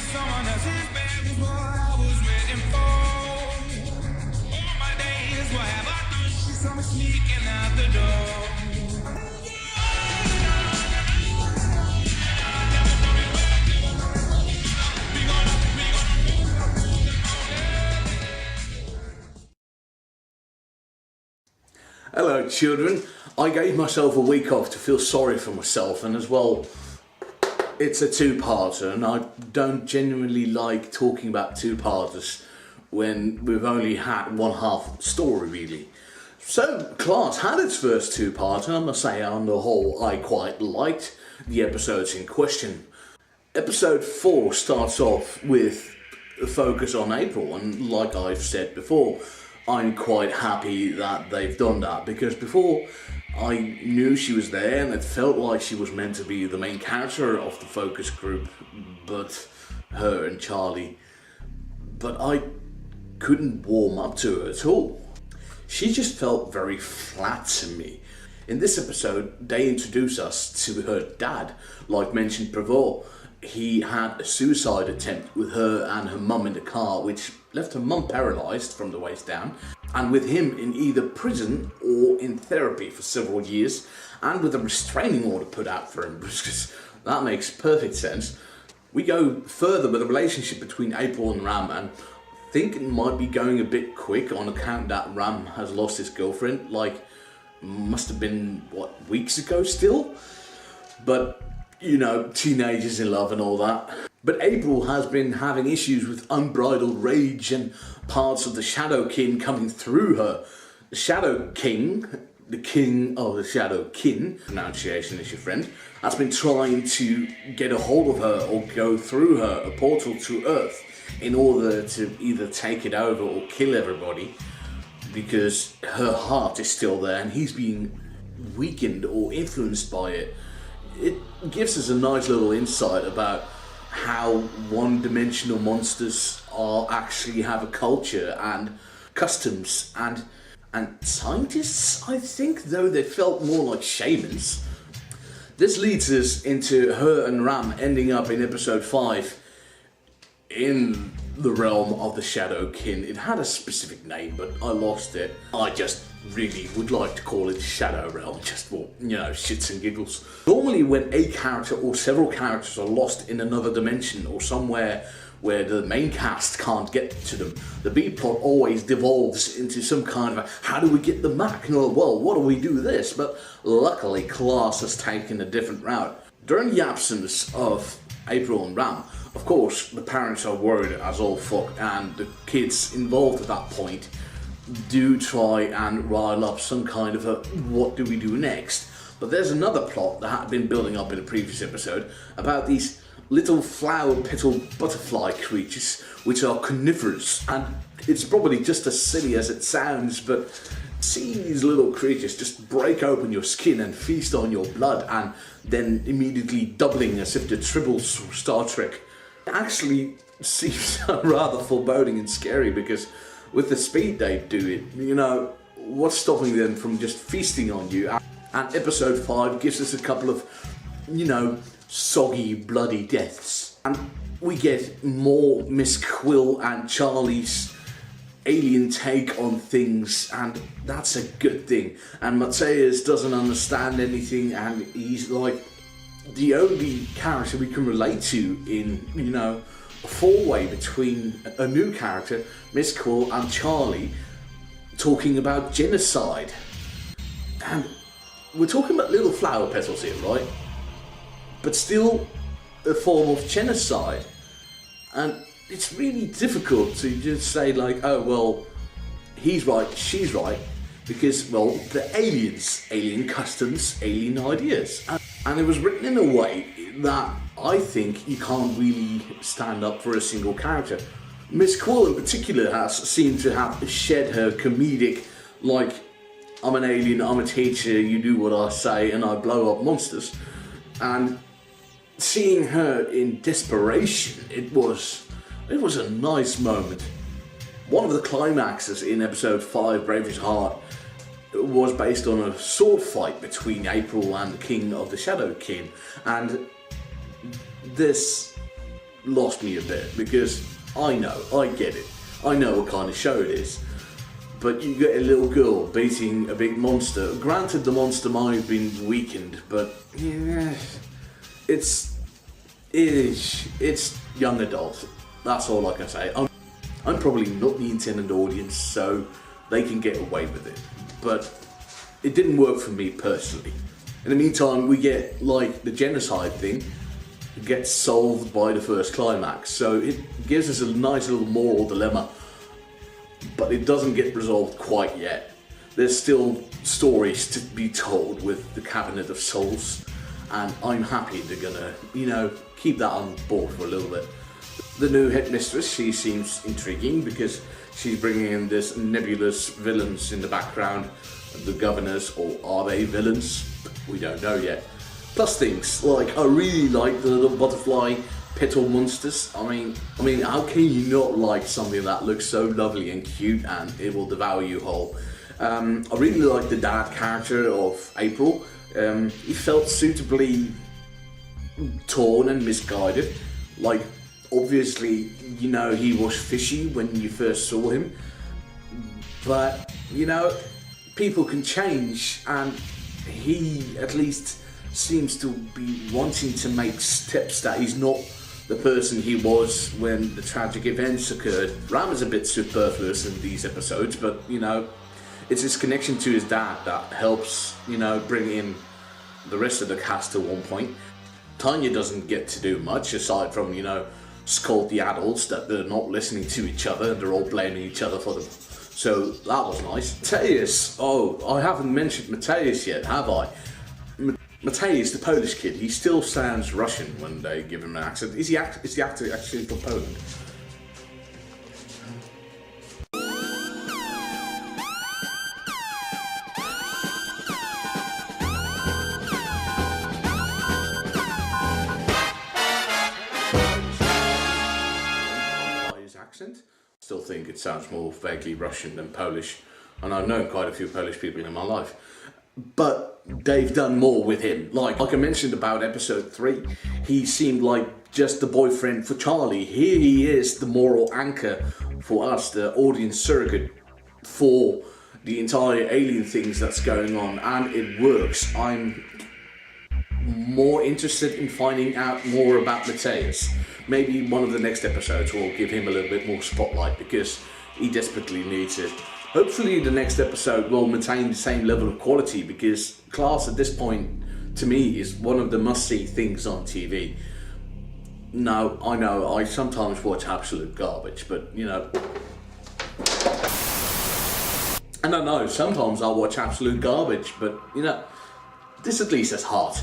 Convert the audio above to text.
someone else's bed was what I was waiting for. All my days, what have I done? She saw me sneaking out the door. Hello children, I gave myself a week off to feel sorry for myself, and as well, it's a two-parter, and I don't genuinely like talking about two-parters when we've only had one half of the story really. So class had its first two-parter, and I must say on the whole I quite liked the episodes in question. Episode 4 starts off with a focus on April, and like I've said before, I'm quite happy that they've done that, because before I knew she was there and it felt like she was meant to be the main character of the focus group, but her and Charlie, but I couldn't warm up to her at all. She just felt very flat to me. In this episode, they introduce us to her dad. Like mentioned before, he had a suicide attempt with her and her mum in the car, which left her mum paralysed from the waist down, and with him in either prison or in therapy for several years, and with a restraining order put out for him, because that makes perfect sense. We go further with the relationship between April and Ram, and I think it might be going a bit quick on account that Ram has lost his girlfriend, like, must have been, what, weeks ago still? But you know, teenagers in love and all that. But April has been having issues with unbridled rage and parts of the Shadow Kin coming through her. The Shadow King, the king of the Shadow Kin, pronunciation is your friend, has been trying to get a hold of her or go through her, a portal to Earth, in order to either take it over or kill everybody, because her heart is still there and he's being weakened or influenced by it. It gives us a nice little insight about how one-dimensional monsters actually have a culture and customs and scientists, I think, though they felt more like shamans. This leads us into her and Ram ending up in episode 5 in the realm of the Shadow Kin. It had a specific name, but I lost it. I just really would like to call it Shadow Realm, just for, you know, shits and giggles. Normally when a character or several characters are lost in another dimension or somewhere where the main cast can't get to them, the B-plot always devolves into some kind of a, how do we get them back? You know, well, what do we do this? But luckily, class has taken a different route. During the absence of April and Ram, of course, the parents are worried as all fuck, and the kids involved at that point do try and rile up some kind of a what do we do next. But there's another plot that had been building up in a previous episode about these little flower petal butterfly creatures which are carnivorous, and it's probably just as silly as it sounds, but seeing these little creatures just break open your skin and feast on your blood and then immediately doubling as if they're tribbles from Star Trek actually seems rather foreboding and scary, because with the speed they do it, you know, what's stopping them from just feasting on you? And episode 5 gives us a couple of, you know, soggy, bloody deaths. And we get more Miss Quill and Charlie's alien take on things, and that's a good thing. And Mateus doesn't understand anything, and he's like the only character we can relate to in, you know, a four-way between a new character, Miss Quill, and Charlie, talking about genocide. And we're talking about little flower petals here, right? But still a form of genocide. And it's really difficult to just say like, oh well, he's right, she's right, because, well, they're aliens, alien customs, alien ideas. And it was written in a way that I think you can't really stand up for a single character. Miss Quill in particular has seemed to have shed her comedic, like, I'm an alien, I'm a teacher, you do what I say and I blow up monsters. And seeing her in desperation, it was a nice moment. One of the climaxes in episode 5, Bravery's Heart, was based on a sword fight between April and the King of the Shadow Kin, and this lost me a bit, because I get it. I know what kind of show it is. But you get a little girl beating a big monster. Granted, the monster might have been weakened, but yeah, it's young adult. That's all I can say. I'm probably not the intended audience, so they can get away with it. But it didn't work for me personally. In the meantime, we get like the genocide thing gets solved by the first climax, so it gives us a nice little moral dilemma. But it doesn't get resolved quite yet. There's still stories to be told with the Cabinet of Souls, and I'm happy they're gonna, keep that on board for a little bit. The new headmistress, she seems intriguing because she's bringing in this nebulous villains in the background, the governors, or are they villains? We don't know yet. Plus things like, I really like the little butterfly petal monsters. I mean, how can you not like something that looks so lovely and cute and it will devour you whole? I really like the dad character of April. He felt suitably torn and misguided. Like, obviously, he was fishy when you first saw him. But, people can change, and he at least seems to be wanting to make steps that he's not the person he was when the tragic events occurred. Ram is a bit superfluous in these episodes, but it's his connection to his dad that helps, bring in the rest of the cast at one point. Tanya doesn't get to do much aside from, scold the adults that they're not listening to each other and they're all blaming each other for them. So that was nice. Mateus, I haven't mentioned Mateus yet, have I? Mateus, the Polish kid, he still sounds Russian when they give him an accent. Is the actor actually from Poland? His accent? Still think it sounds more vaguely Russian than Polish, and I've known quite a few Polish people in my life. But they've done more with him. Like I mentioned about episode 3, he seemed like just the boyfriend for Charlie. Here he is, the moral anchor for us, the audience surrogate for the entire alien things that's going on, and it works. I'm more interested in finding out more about Mateus. Maybe one of the next episodes will give him a little bit more spotlight because he desperately needs it. Hopefully the next episode will maintain the same level of quality, because Class at this point, to me, is one of the must-see things on TV. No, I know, I sometimes watch absolute garbage, but, And I know, sometimes I watch absolute garbage, but, this at least has heart.